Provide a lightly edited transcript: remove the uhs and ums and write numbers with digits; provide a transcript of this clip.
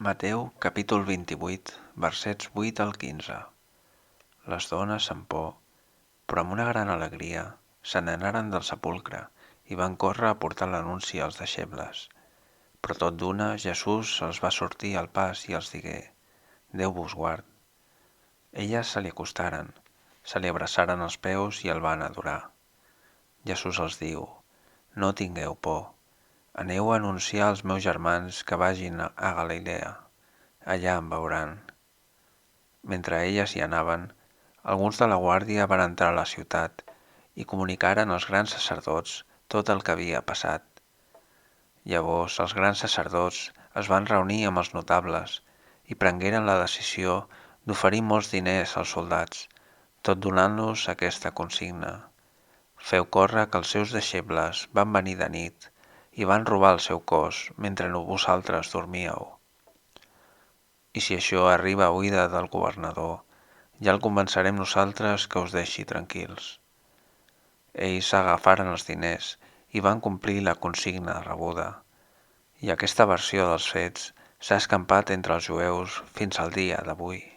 Mateu capítol 28, versets 8 al 15. Les dones amb por, però amb una gran alegria, se n'anaren del sepulcre i van córrer a portar l'anunci als deixebles. Però tot d'una Jesús els va sortir al pas i els digué: Déu vos guard. Elles se li acostaren, se li abraçaren els peus i el van adorar. Jesús els diu: No tingueu por. Aneu a anunciar als meus germans que vagin a Galilea. Allà em veuran. Mentre elles hi anaven, alguns de la guàrdia van entrar a la ciutat i comunicaren als grans sacerdots tot el que havia passat. Llavors els grans sacerdots es van reunir amb els notables i prengueren la decisió d'oferir molts diners als soldats, tot donant-los aquesta consigna: Feu córrer que els seus deixebles van venir de nit i van robar el seu cos mentre vosaltres dormíeu. I si això arriba a oïda del governador, ja el convencerem nosaltres que us deixi tranquils. Ells agafaren els diners i van complir la consigna rebuda, i aquesta versió dels fets s'ha escampat entre els jueus fins al dia d'avui.